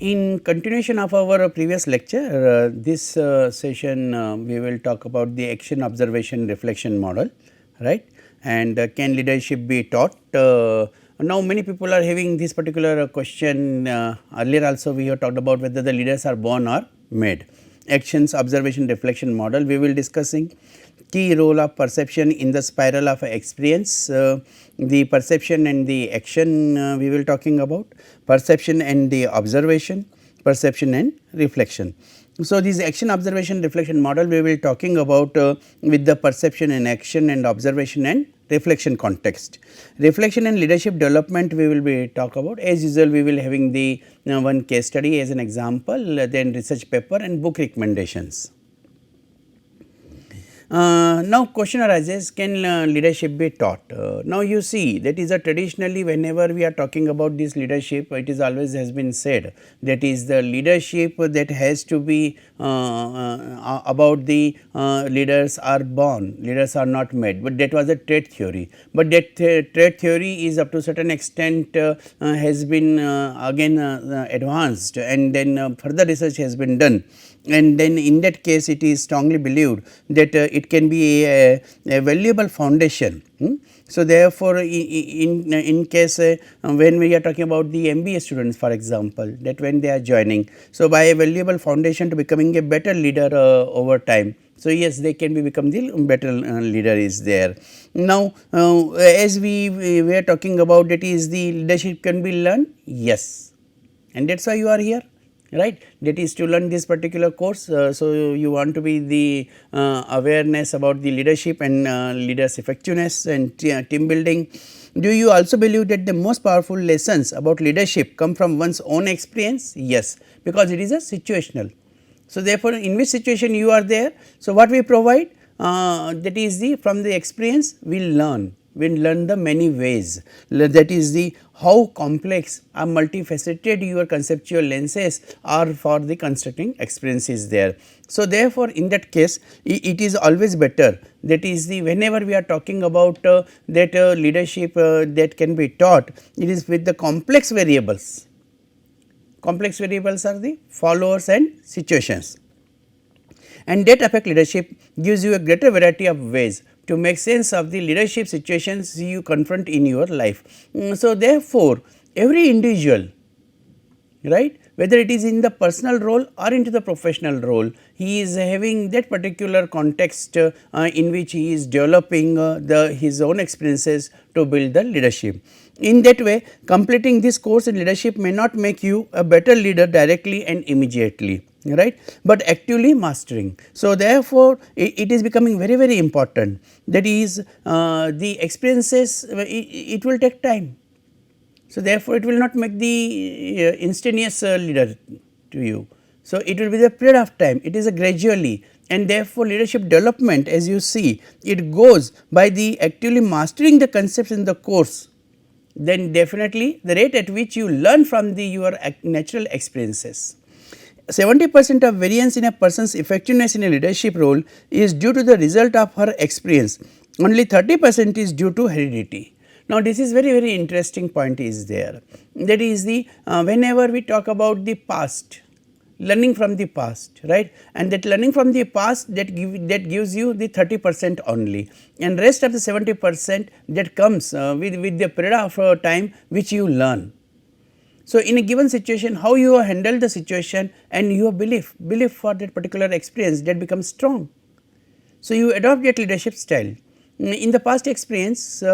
In continuation of our previous lecture, this session we will talk about the action observation reflection model, right, and can leadership be taught. Now many people are having this particular question. Earlier also we have talked about whether the leaders are born or made. Actions observation reflection model we will discussing. Key role of perception in the spiral of experience, the perception and the action we will talking about, perception and the observation, perception and reflection. So, this action observation reflection model we will talking about with the perception and action and observation and reflection context. Reflection and leadership development we will be talk about. As usual we will having the one case study as an example, then research paper and book recommendations. Now question arises, can leadership be taught? Now you see that is a traditionally whenever we are talking about this leadership, it is always has been said that is the leadership that has to be about the leaders are born, leaders are not made, but that was a trait theory. But that trait theory is up to certain extent has been again advanced, and then further research has been done. And then in that case it is strongly believed that it can be a valuable foundation. So, therefore, in case when we are talking about the MBA students for example, that when they are joining. So, by a valuable foundation to becoming a better leader over time. So, yes, they can be become the better leader is there. Now, as we were talking about, that is the leadership can be learned, yes, and that is why you are here, right, that is to learn this particular course. So, you want to be the awareness about the leadership and leaders effectiveness and team building. Do you also believe that the most powerful lessons about leadership come from one's own experience? Yes, because it is a situational. So, therefore, in which situation you are there. So, what we provide that is the from the experience we learn. We learn the many ways, that is the how complex or multifaceted your conceptual lenses are for the constructing experiences there. So, therefore, in that case it is always better, that is the whenever we are talking about that leadership that can be taught, it is with the complex variables. Complex variables are the followers and situations, and that affect leadership gives you a greater variety of ways to make sense of the leadership situations you confront in your life. So, therefore, every individual, right, whether it is in the personal role or into the professional role, he is having that particular context in which he is developing his own experiences to build the leadership. In that way, completing this course in leadership may not make you a better leader directly and immediately, right, but actively mastering. So, therefore, it is becoming very important, that is the experiences it will take time. So, therefore, it will not make the instantaneous leader to you. So, it will be the period of time, it is a gradually, and therefore, leadership development as you see it goes by the actively mastering the concepts in the course. Then definitely the rate at which you learn from the your natural experiences. 70% of variance in a person's effectiveness in a leadership role is due to the result of her experience, only 30% is due to heredity. Now, this is very interesting point is there, that is the whenever we talk about the past, learning from the past, right, and that learning from the past that gives you the 30% only, and rest of the 70% that comes with the period of time which you learn. So, in a given situation how you handle the situation and your belief for that particular experience that becomes strong. So, you adopt that leadership style. In the past experience,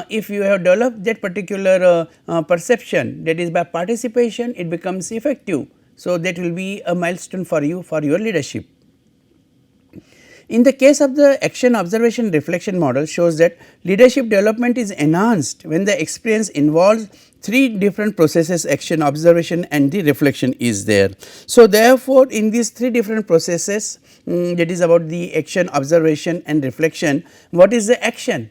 if you have developed that particular perception, that is by participation it becomes effective. So, that will be a milestone for you for your leadership. In the case of the action observation reflection model shows that leadership development is enhanced when the experience involves three different processes, action, observation and the reflection is there. So, therefore, in these three different processes that is about the action, observation and reflection, what is the action?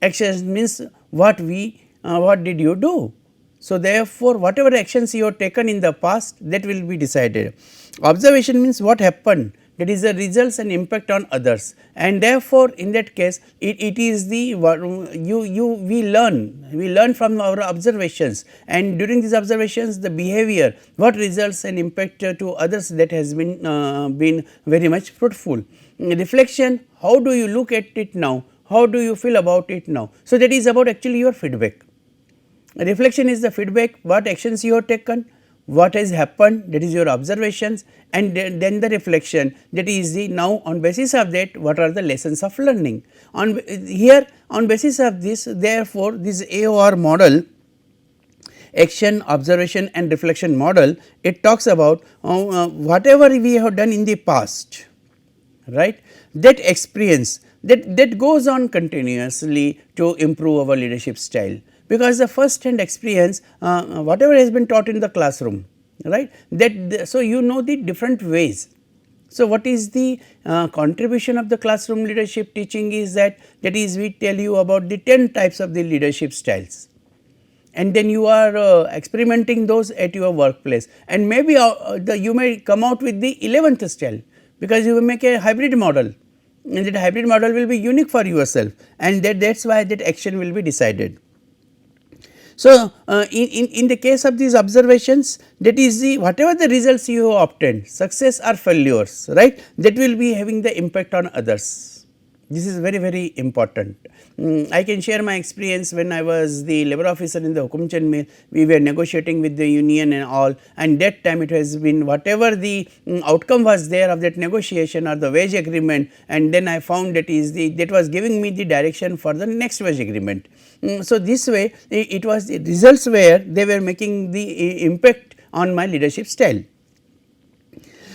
Action means what did you do? So, therefore, whatever actions you have taken in the past that will be decided. Observation means what happened that is the results and impact on others, and therefore, in that case it is the we learn from our observations, and during these observations the behavior, what results and impact to others, that has been very much fruitful. Reflection, how do you look at it now, how do you feel about it now. So, that is about actually your feedback. Reflection is the feedback, what actions you have taken, what has happened, that is your observations, and then the reflection, that is the now on basis of that what are the lessons of learning. On here, on basis of this, therefore, this AOR model, action, observation and reflection model, it talks about whatever we have done in the past, right, that experience that goes on continuously to improve our leadership style, because the first hand experience, whatever has been taught in the classroom, right, that so you know the different ways. So, what is the contribution of the classroom leadership teaching is that is we tell you about the 10 types of the leadership styles, and then you are experimenting those at your workplace, and maybe you may come out with the 11th style, because you will make a hybrid model, and that hybrid model will be unique for yourself, and that is why that action will be decided. So, in the case of these observations, that is the whatever the results you have obtained, success or failures, right, that will be having the impact on others. This is very, very important. I can share my experience when I was the labor officer in the Hukumchand mill. We were negotiating with the union and all, and that time it has been whatever the outcome was there of that negotiation or the wage agreement, and then I found that is the that was giving me the direction for the next wage agreement. So, this way it was the results where they were making the impact on my leadership style.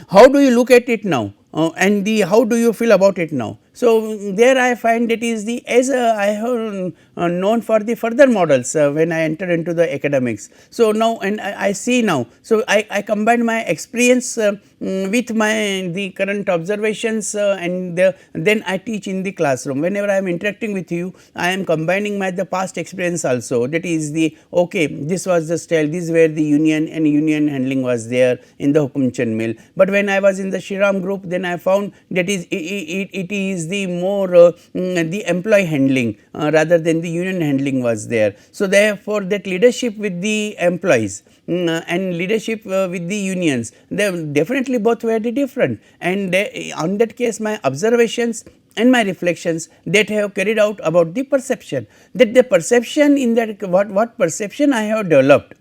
How do you look at it now, and the how do you feel about it now? So, there I find it is the as I have known for the further models when I entered into the academics. So, now and I see now. So, I combine my experience with my the current observations and then I teach in the classroom. Whenever I am interacting with you, I am combining my the past experience also, that is the okay, this was the style, this where the union and union handling was there in the Hukumchand mill. But when I was in the Shriram group, then I found that is it is the more the employee handling rather than the union handling was there. So, therefore, that leadership with the employees and leadership with the unions, they definitely both were different, and on that case my observations and my reflections that I have carried out about the perception, that the perception in that what perception I have developed,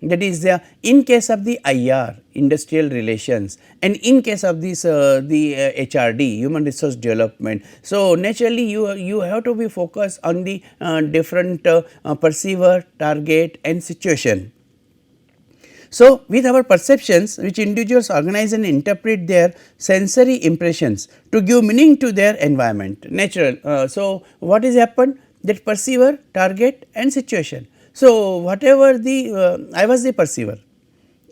that is in case of the IR, industrial relations, and in case of this the HRD, human resource development. So, naturally you have to be focused on the different perceiver, target and situation. So, with our perceptions, which individuals organize and interpret their sensory impressions to give meaning to their environment, natural. So, what has happened, that perceiver, target and situation. So, whatever the I was the perceiver,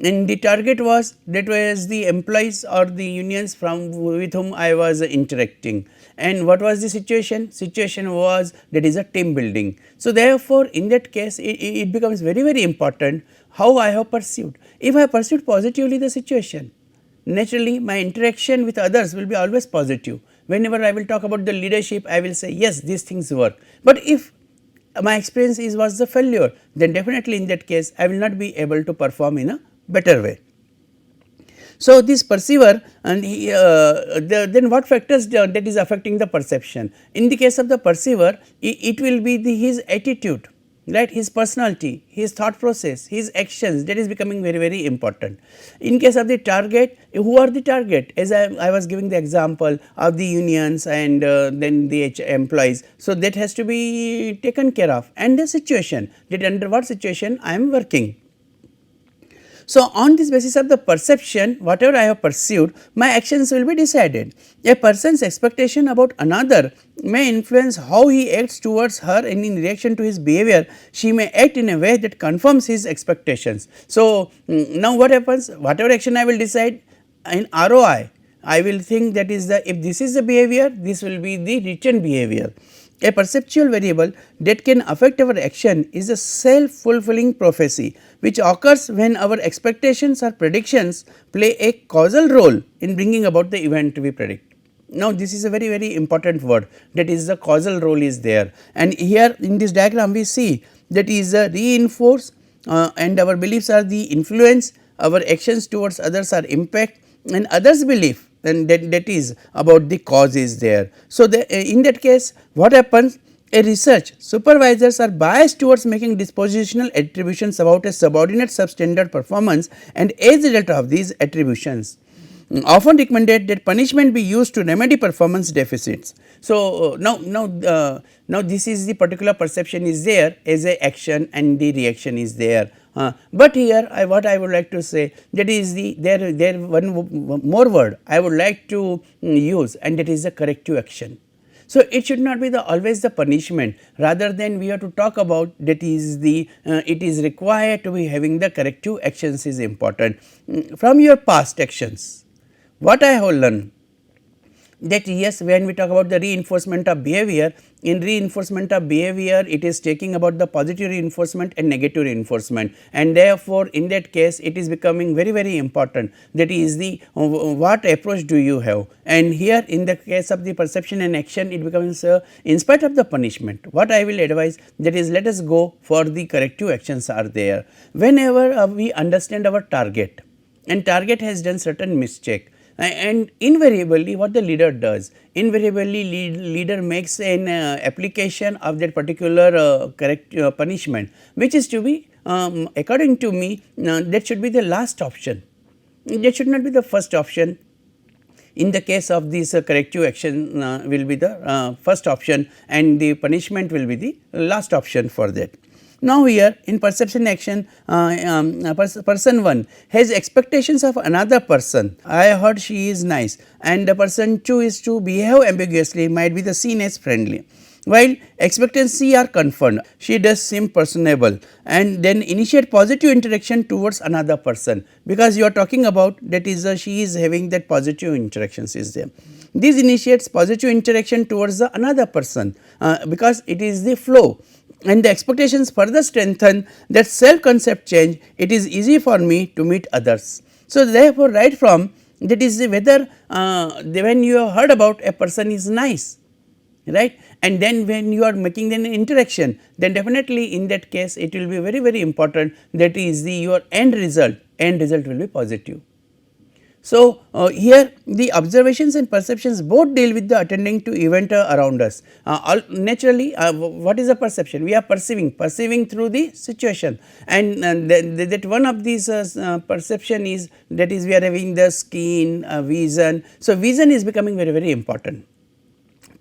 and the target was that was the employees or the unions from with whom I was interacting, and what was the situation? Situation was that is a team building. So, therefore, in that case it becomes very, very important how I have perceived. If I perceived positively the situation, naturally my interaction with others will be always positive. Whenever I will talk about the leadership, I will say yes, these things work. But if my experience was the failure, then definitely in that case I will not be able to perform in a better way. So, this perceiver and then what factors that is affecting the perception? In the case of the perceiver, it will be his attitude, right, his personality, his thought process, his actions, that is becoming very, very important. In case of the target, who are the target? As I was giving the example of the unions and then the employees. So, that has to be taken care of, and the situation, that under what situation I am working. So, on this basis of the perception, whatever I have perceived, my actions will be decided. A person's expectation about another may influence how he acts towards her, and in reaction to his behavior, she may act in a way that confirms his expectations. So, now what happens? Whatever action I will decide in ROI, I will think that is the if this is the behavior, this will be the written behavior. A perceptual variable that can affect our action is a self-fulfilling prophecy which occurs when our expectations or predictions play a causal role in bringing about the event we predict. Now, this is a very important word, that is the causal role is there, and here in this diagram we see that is a reinforce and our beliefs are the influence, our actions towards others are impact, and others belief, and that is about the cause is there. So, in that case what happens, a research supervisors are biased towards making dispositional attributions about a subordinate substandard performance, and as a result of these attributions often recommended that punishment be used to remedy performance deficits. So, now this is the particular perception is there as a action and the reaction is there. But here what I would like to say, that is the there one more word I would like to use, and that is the corrective action. So, it should not be the always the punishment, rather than we have to talk about that is the it is required to be having the corrective actions is important. From your past actions, what I have learned, that yes, when we talk about the reinforcement of behavior, in reinforcement of behavior it is taking about the positive reinforcement and negative reinforcement, and therefore, in that case it is becoming very important, that is the what approach do you have, and here in the case of the perception and action it becomes in spite of the punishment, what I will advise, that is let us go for the corrective actions are there. Whenever we understand our target and target has done certain mistake, and invariably what the leader does, invariably leader makes an application of that particular correct punishment, which is to be according to me that should be the last option, that should not be the first option. In the case of this corrective action will be the first option, and the punishment will be the last option for that. Now, here in perception action person 1 has expectations of another person. I heard she is nice, and the person 2 is to behave ambiguously, might be the seen as friendly, while expectancy are confirmed, she does seem personable, and then initiate positive interaction towards another person, because you are talking about that is she is having that positive interactions is there. This initiates positive interaction towards the another person because it is the flow, and the expectations further strengthen that self concept change, it is easy for me to meet others. So, therefore, right from that is whether when you have heard about a person is nice, right, and then when you are making an interaction, then definitely in that case it will be very important, that is the your end result will be positive. So, here the observations and perceptions both deal with the attending to event around us. Naturally, what is the perception? We are perceiving through the situation, and that one of these perception is, that is we are having the skin, vision. So, vision is becoming very important,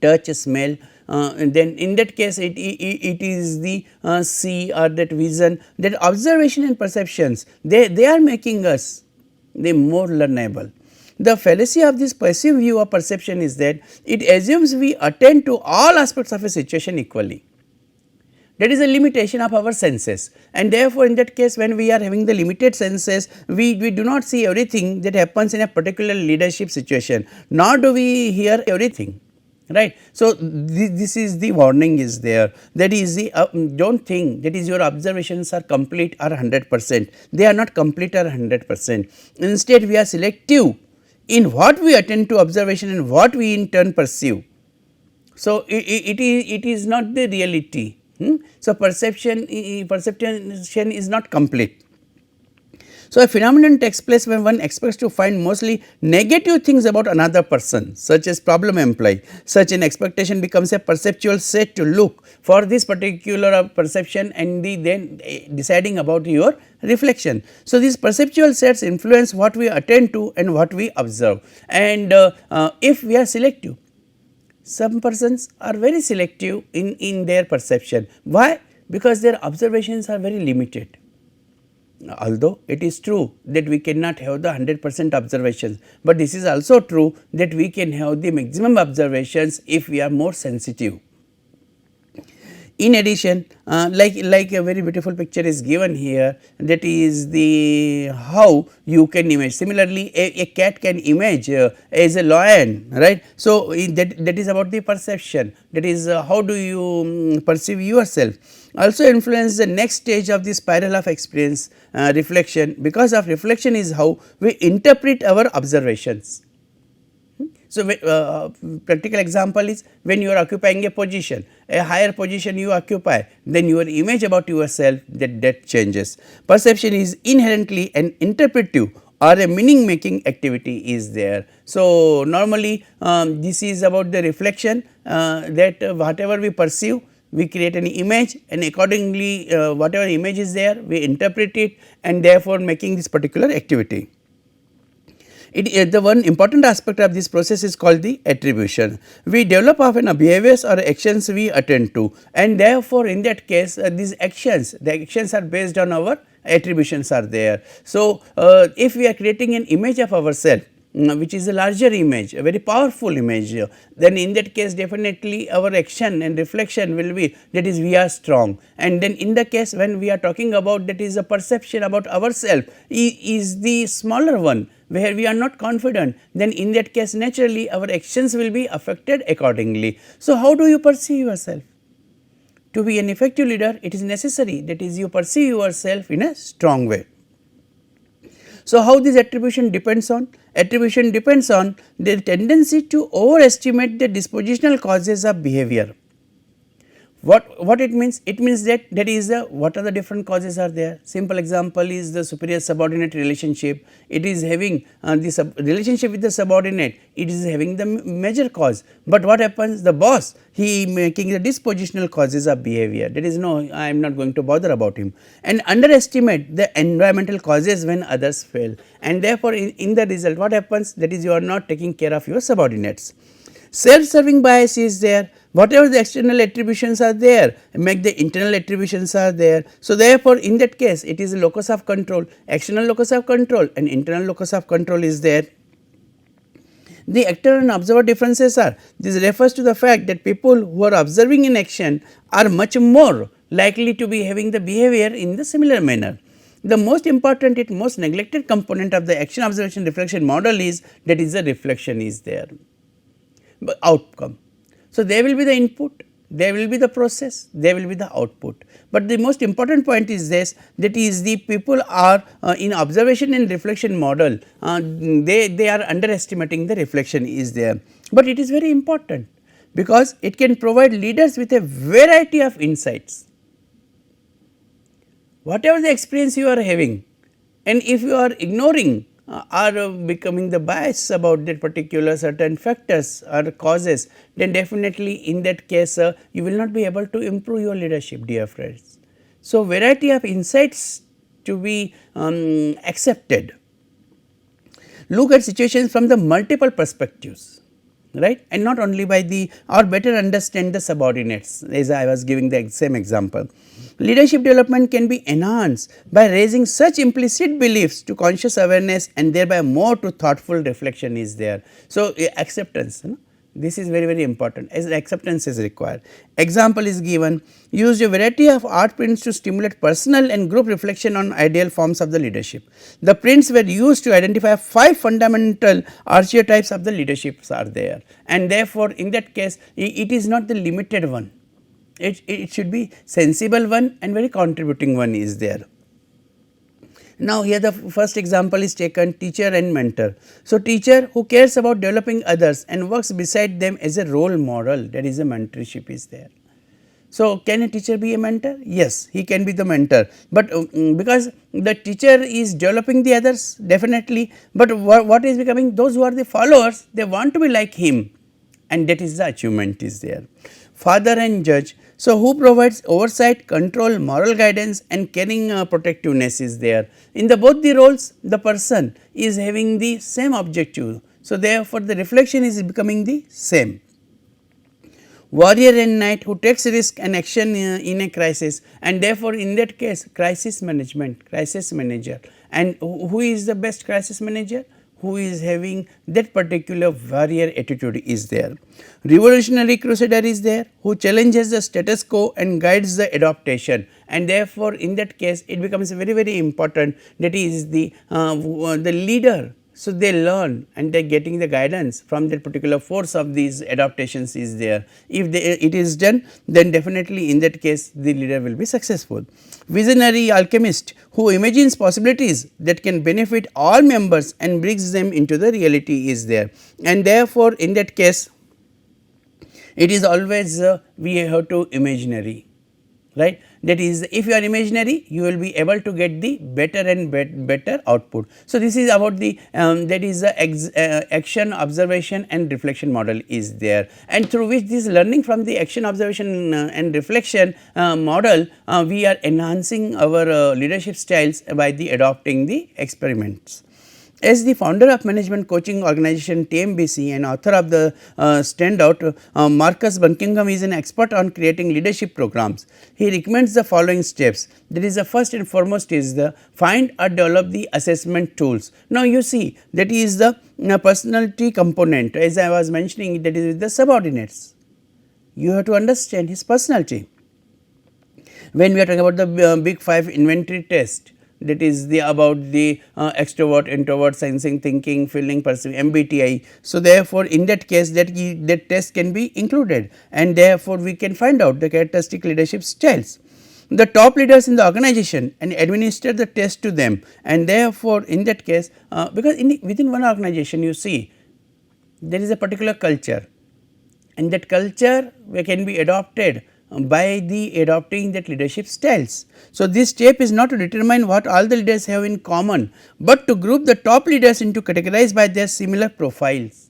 touch, smell, and then in that case it is the see or that vision, that observation and perceptions they are making us the more learnable. The fallacy of this passive view of perception is that it assumes we attend to all aspects of a situation equally. That is a limitation of our senses, and therefore, in that case when we are having the limited senses, we do not see everything that happens in a particular leadership situation, nor do we hear everything, right. So, this is the warning is there, that is the do not think that is your observations are complete or 100%, they are not complete or 100%. Instead, we are selective in what we attend to observation and what we in turn perceive. So, it is not the reality. So, perception is not complete. So, a phenomenon takes place when one expects to find mostly negative things about another person, such as problem employee. Such an expectation becomes a perceptual set to look for this particular perception and then deciding about your reflection. So, these perceptual sets influence what we attend to and what we observe, and if we are selective, some persons are very selective in their perception. Why? Because their observations are very limited. Although it is true that we cannot have the 100% observations, but this is also true that we can have the maximum observations if we are more sensitive. In addition, like a very beautiful picture is given here, that is the how you can image. Similarly, a cat can image as a lion, right. So, that is about the perception, that is how do you perceive yourself. Also influence the next stage of the spiral of experience, reflection, because of reflection is how we interpret our observations. So, practical example is when you are occupying a position, a higher position you occupy, then your image about yourself that changes. Perception is inherently an interpretive or a meaning making activity is there. So, normally this is about the reflection, that whatever we perceive, we create an image, and accordingly whatever image is there we interpret it, and therefore making this particular activity. The one important aspect of this process is called the attribution. We develop often behaviors or actions we attend to, and therefore, in that case these actions, the actions are based on our attributions are there. So, if we are creating an image of ourselves, which is a larger image, a very powerful image, then in that case definitely our action and reflection will be, that is we are strong. And then in the case when we are talking about, that is a perception about ourselves is the smaller one, where we are not confident, then in that case naturally our actions will be affected accordingly. So, how do you perceive yourself? To be an effective leader, it is necessary, that is you perceive yourself in a strong way. So, how this attribution depends on? Attribution depends on the tendency to overestimate the dispositional causes of behavior. What it means? It means that is what are the different causes are there. Simple example is the superior subordinate relationship. It is having the relationship with the subordinate, it is having the major cause. But what happens? The boss, he making the dispositional causes of behavior, that is no, I am not going to bother about him, and underestimate the environmental causes when others fail, and therefore in the result what happens? That is you are not taking care of your subordinates. Self-serving bias is there, whatever the external attributions are there, make the internal attributions are there. So, therefore, in that case it is a locus of control, external locus of control and internal locus of control is there. The actor and observer differences are, this refers to the fact that people who are observing in action are much more likely to be having the behavior in the similar manner. The most important yet most neglected component of the action observation reflection model is, that is the reflection is there. But outcome. So, there will be the input, there will be the process, there will be the output. But the most important point is this, that is the people are in observation and reflection model, they are underestimating the reflection is there. But it is very important, because it can provide leaders with a variety of insights. Whatever the experience you are having, and if you are ignoring or becoming the bias about that particular certain factors or causes, then definitely in that case you will not be able to improve your leadership, dear friends. So, variety of insights to be accepted. Look at situations from the multiple perspectives, right, and not only by the, or better understand the subordinates, as I was giving the same example. Leadership development can be enhanced by raising such implicit beliefs to conscious awareness, and thereby more to thoughtful reflection is there. So, acceptance, this is very important, as acceptance is required. Example is given, used a variety of art prints to stimulate personal and group reflection on ideal forms of the leadership. The prints were used to identify 5 fundamental archetypes of the leaderships are there, and therefore, in that case it is not the limited one. It should be sensible one and very contributing one is there. Now, here the first example is taken, teacher and mentor. So, teacher who cares about developing others and works beside them as a role model, that is a mentorship is there. So, can a teacher be a mentor? Yes, he can be the mentor, but because the teacher is developing the others definitely, but what is becoming, those who are the followers, they want to be like him, and that is the achievement is there. Father and judge. So, who provides oversight, control, moral guidance and caring protectiveness is there. In the both the roles, the person is having the same objective. So, therefore, the reflection is becoming the same. Warrior and knight who takes risk and action in a crisis, and therefore, in that case crisis management, crisis manager, and who is the best crisis manager? who is having that particular warrior attitude is there. Revolutionary crusader is there who challenges the status quo and guides the adaptation, and therefore, in that case it becomes very important that is the leader. So, they learn and they are getting the guidance from that particular force of these adaptations is there. If it is done, then definitely in that case the leader will be successful. Visionary alchemist who imagines possibilities that can benefit all members and brings them into the reality is there, and therefore, in that case it is always we have to imaginary, right. That is, if you are imaginary, you will be able to get the better and better output. So, this is about the that is the action, observation and reflection model is there, and through which this learning from the action, observation and reflection model, we are enhancing our leadership styles by the adopting the experiments. As the founder of management coaching organization TMBC and author of the standout, Marcus Buckingham is an expert on creating leadership programs. He recommends the following steps. That is, the first and foremost is the find or develop the assessment tools. Now, you see that is the personality component, as I was mentioning, that is with the subordinates. You have to understand his personality. When we are talking about the big 5 inventory test, that is the about the extrovert, introvert, sensing, thinking, feeling, perceiving, MBTI. So, therefore, in that case that test can be included, and therefore, we can find out the characteristic leadership styles. The top leaders in the organization and administer the test to them, and therefore, in that case because within one organization you see there is a particular culture, and that culture can be adopted by the adopting that leadership styles. So, this step is not to determine what all the leaders have in common, but to group the top leaders into categorized by their similar profiles.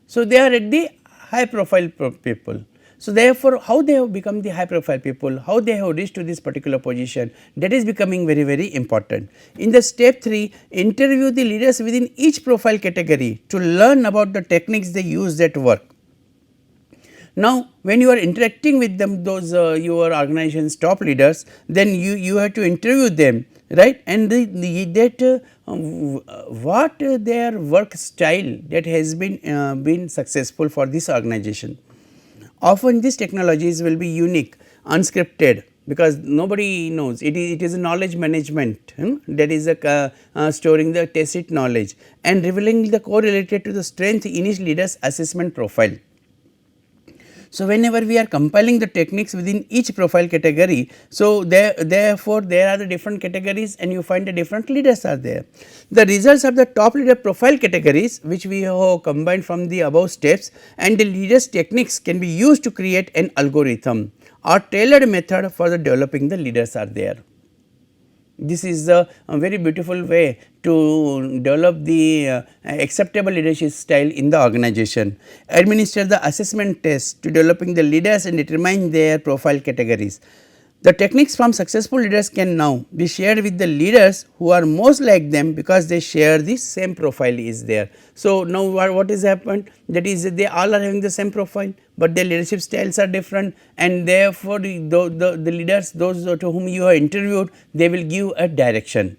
So, they are at the high profile people. So, therefore, how they have become the high profile people, how they have reached to this particular position, that is becoming very important. In the step 3, interview the leaders within each profile category to learn about the techniques they use that work. Now, when you are interacting with them, those your organization's top leaders, then you have to interview them, right, and what their work style that has been successful for this organization. Often these technologies will be unique, unscripted, because nobody knows it is a knowledge management, that is storing the tacit knowledge and revealing the correlated to the strength in each leader's assessment profile. So, whenever we are compiling the techniques within each profile category, so therefore, there are the different categories and you find the different leaders are there. The results of the top leader profile categories, which we have combined from the above steps, and the leaders techniques can be used to create an algorithm or tailored method for the developing the leaders are there. This is a very beautiful way to develop the acceptable leadership style in the organization. Administer the assessment test to developing the leaders and determine their profile categories. The techniques from successful leaders can now be shared with the leaders who are most like them because they share the same profile is there. So, now what is happened, that is they all are having the same profile, but their leadership styles are different, and therefore, the leaders, those to whom you are interviewed, they will give a direction.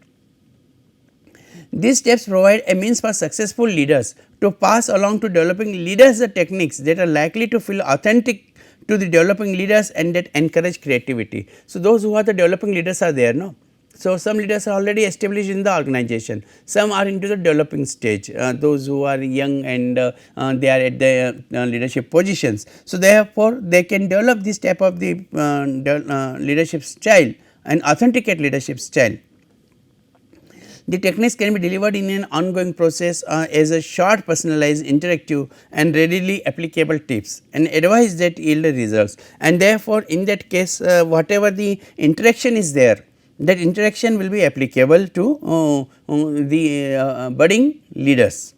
These steps provide a means for successful leaders to pass along to developing leaders the techniques that are likely to feel authentic to the developing leaders and that encourage creativity. So, those who are the developing leaders are there, no. So, some leaders are already established in the organization, some are into the developing stage, those who are young and they are at the leadership positions. So, therefore, they can develop this type of the leadership style and authenticate leadership style. The techniques can be delivered in an ongoing process as a short, personalized, interactive and readily applicable tips and advice that yield results, and therefore, in that case whatever the interaction is there, that interaction will be applicable to the budding leaders.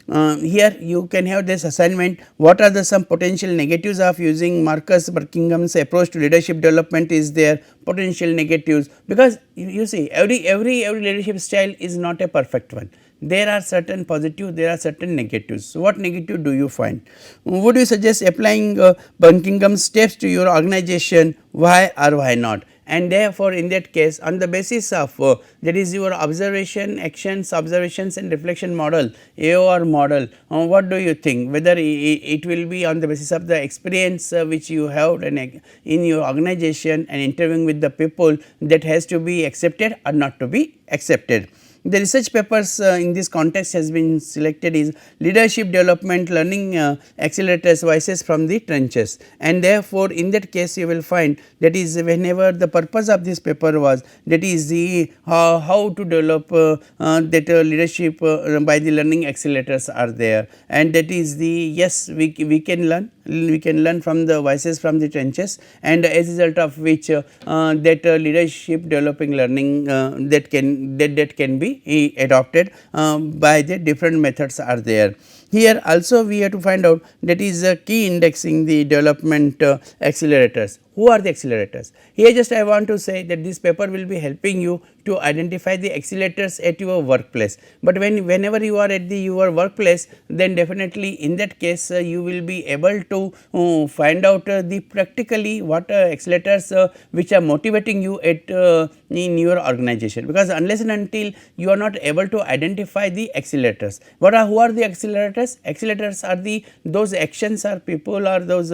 Here you can have this assignment, what are the some potential negatives of using Marcus Buckingham's approach to leadership development is there, potential negatives, because you see every leadership style is not a perfect one. There are certain positive, there are certain negatives. So, what negative do you find? Would you suggest applying Buckingham's steps to your organization, why or why not? and therefore, in that case on the basis of that is your observation, actions, observations and reflection model, AOR model, what do you think, whether it will be on the basis of the experience which you have in your organization and interviewing with the people, that has to be accepted or not to be accepted. The research papers in this context has been selected is leadership development learning accelerators voices from the trenches, and therefore, in that case you will find that is whenever the purpose of this paper was, that is the how to develop that leadership by the learning accelerators are there, and that is the yes we can learn from the voices from the trenches, and as a result of which that leadership developing learning that can be adopted by the different methods are there. Here also we have to find out that is key indexing the development accelerators. Who are the accelerators? Here just I want to say that this paper will be helping you to identify the accelerators at your workplace, but whenever you are at your workplace, then definitely in that case you will be able to find out the practically what accelerators which are motivating you at in your organization, because unless and until you are not able to identify the accelerators, who are the accelerators? Accelerators are the those actions or people or those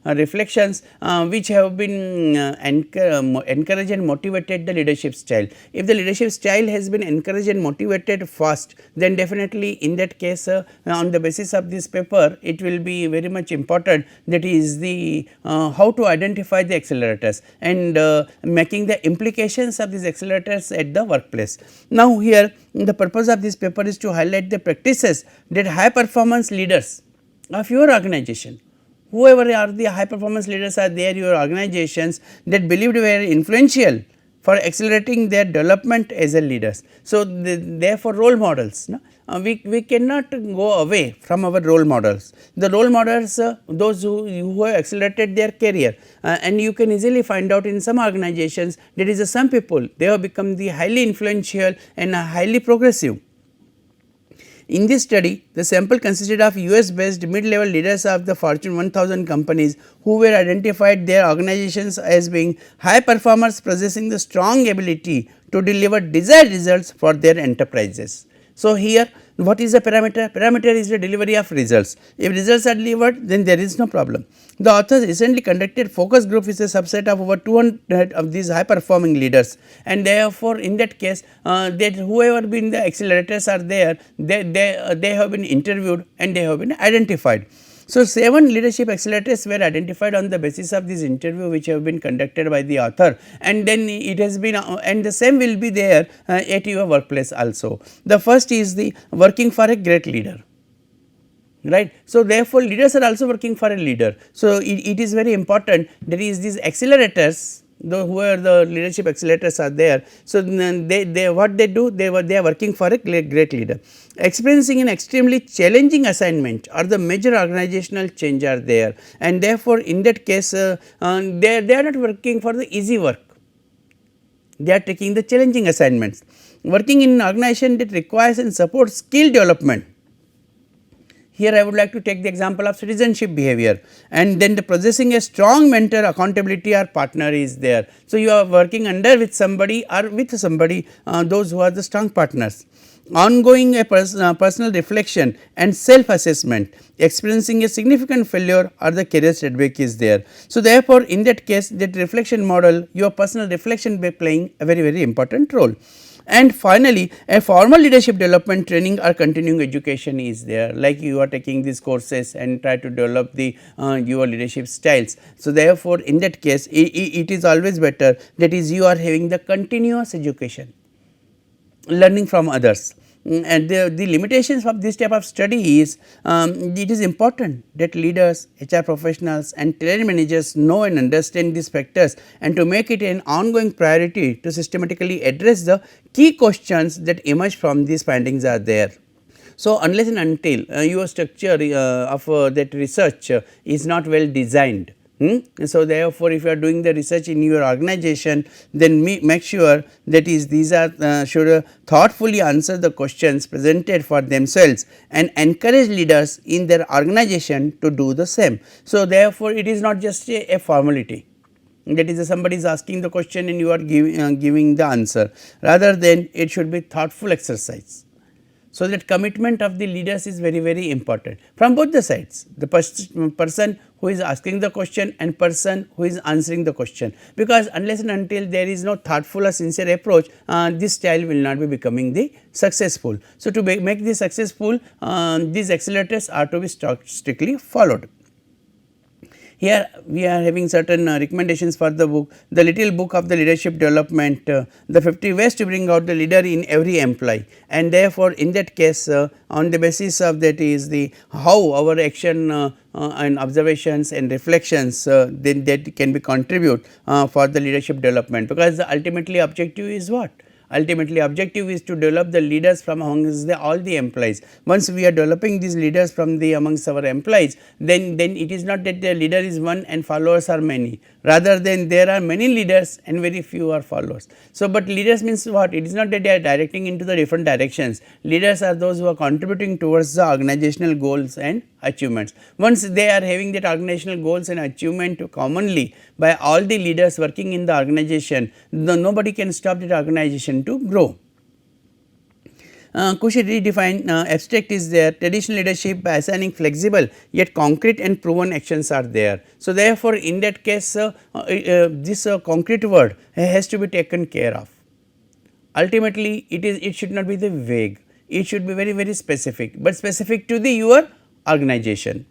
reflections which have been encouraged and motivated the leadership style. If the leadership style has been encouraged and motivated fast, then definitely in that case on the basis of this paper it will be very much important, that is the how to identify the accelerators and making the implications of these accelerators at the workplace. Now here the purpose of this paper is to highlight the practices that high performance leaders of your organization, whoever are the high performance leaders are there your organizations, that believed were influential for accelerating their development as a leaders. So therefore role models, no? We cannot go away from our role models. The role models those who have accelerated their career and you can easily find out in some organizations there is some people they have become the highly influential and highly progressive. In this study, the sample consisted of US based mid-level leaders of the Fortune 1000 companies who were identified their organizations as being high performers possessing the strong ability to deliver desired results for their enterprises. So, here what is the parameter? Parameter is the delivery of results. If results are delivered, then there is no problem. The authors recently conducted focus group with a subset of over 200 of these high performing leaders, and therefore, in that case that whoever been the accelerators are there, they have been interviewed and they have been identified. So, 7 leadership accelerators were identified on the basis of this interview which have been conducted by the author, and then it has been and the same will be there at your workplace also. The first is the working for a great leader, right. So, therefore, leaders are also working for a leader. So, it is very important there is these accelerators, whoever the leadership accelerators are there. So, they what they do, they are working for a great leader. Experiencing an extremely challenging assignment or the major organizational change are there, and therefore, in that case they are not working for the easy work, they are taking the challenging assignments. Working in an organization that requires and supports skill development. Here I would like to take the example of citizenship behavior, and then the possessing a strong mentor accountability or partner is there. So, you are working under with somebody or with somebody those who are the strong partners. Ongoing personal reflection and self assessment, experiencing a significant failure or the career setback is there. So, therefore, in that case that reflection model, your personal reflection by playing a very important role. And finally, a formal leadership development training or continuing education is there, like you are taking these courses and try to develop the your leadership styles. So, therefore, in that case it is always better that is you are having the continuous education, learning from others. And the limitations of this type of study is it is important that leaders, HR professionals and talent managers know and understand these factors, and to make it an ongoing priority to systematically address the key questions that emerge from these findings are there. So, unless and until your structure of that research is not well designed. So, therefore, if you are doing the research in your organization, then make sure that is these are should thoughtfully answer the questions presented for themselves and encourage leaders in their organization to do the same. So, therefore, it is not just a formality. that is somebody is asking the question and you are giving the answer, rather than it should be thoughtful exercise. So, that commitment of the leaders is very, very important from both the sides, the person who is asking the question and person who is answering the question, because unless and until there is no thoughtful or sincere approach, this style will not be becoming the successful. So, to make this successful, these accelerators are to be strictly followed. Here we are having certain recommendations for the book, the little book of the leadership development, the 50 ways to bring out the leader in every employee, and therefore, in that case on the basis of that is the how our action and observations and reflections then that can be contribute for the leadership development, because the ultimately objective is what? Ultimately objective is to develop the leaders from amongst all the employees. Once we are developing these leaders from the amongst our employees, then it is not that the leader is one and followers are many, rather than there are many leaders and very few are followers. So, but leaders means what? It is not that they are directing into the different directions. Leaders are those who are contributing towards the organizational goals and achievements. Once they are having that organizational goals and achievement commonly by all the leaders working in the organization, nobody can stop that organization to grow. Cauchy redefined abstract is there, traditional leadership by assigning flexible yet concrete and proven actions are there. So, therefore, in that case this concrete word has to be taken care of. Ultimately, it should not be the vague, it should be very, very specific, but specific to the your organization.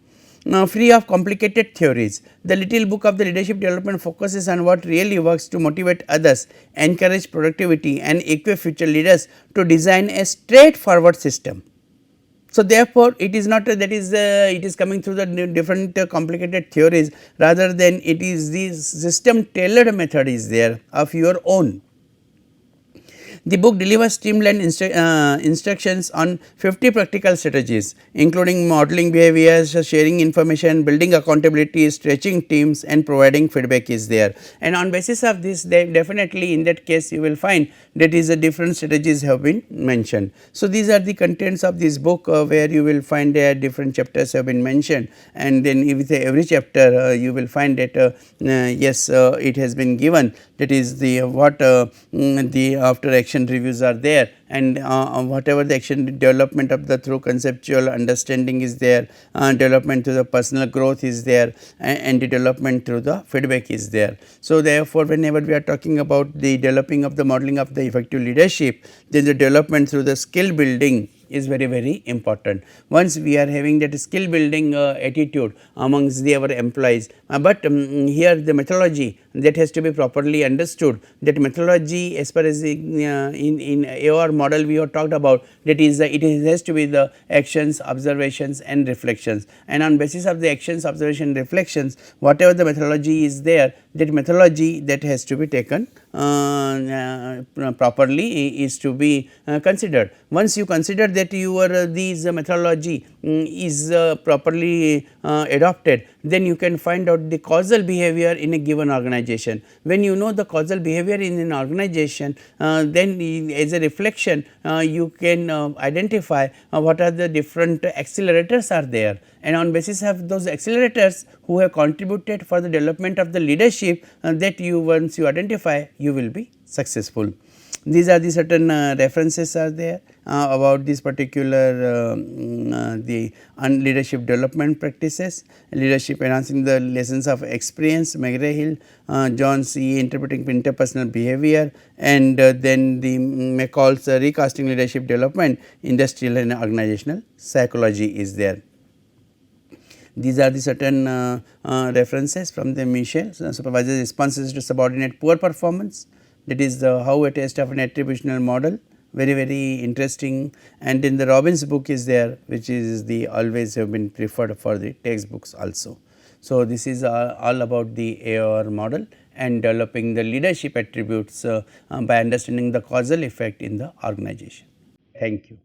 Now, free of complicated theories, the little book of the leadership development focuses on what really works to motivate others, encourage productivity and equip future leaders to design a straightforward system. So, therefore, it is not that is it is coming through the different complicated theories, rather than it is the system tailored method is there of your own. The book delivers streamlined instructions on 50 practical strategies, including modeling behaviors, sharing information, building accountability, stretching teams and providing feedback is there. And on basis of this, they definitely in that case you will find that is a different strategies have been mentioned. So, these are the contents of this book where you will find different chapters have been mentioned, and then with every chapter you will find that yes it has been given, that is the what the after action reviews are there, and whatever the action development of the through conceptual understanding is there, development through the personal growth is there, and the development through the feedback is there. So, therefore, whenever we are talking about the developing of the modeling of the effective leadership, then the development through the skill building is very, very important. Once we are having that skill building attitude amongst our employees, but here the methodology that has to be properly understood. That methodology as far as in AOR model we have talked about, that is it has to be the actions, observations and reflections, and on basis of the actions, observation, reflections, whatever the methodology is there, that methodology that has to be taken properly is to be considered. Once you consider that your these methodology is properly adopted, then you can find out the causal behavior in a given organization. When you know the causal behavior in an organization, then as a reflection you can identify what are the different accelerators are there, and on basis of those accelerators who have contributed for the development of the leadership, that you once you identify, you will be successful. These are the certain references are there about this particular the leadership development practices, leadership enhancing the lessons of experience, McGraw-Hill, John C. interpreting interpersonal behavior, and then the McCall's recasting leadership development, industrial and organizational psychology is there. These are the certain references from the Michel, supervisor's responses to subordinate poor performance, that is the how a test of an attributional model, very, very interesting, and in the Robbins book is there, which is the always have been preferred for the textbooks also. So, this is all about the AOR model and developing the leadership attributes by understanding the causal effect in the organization. Thank you.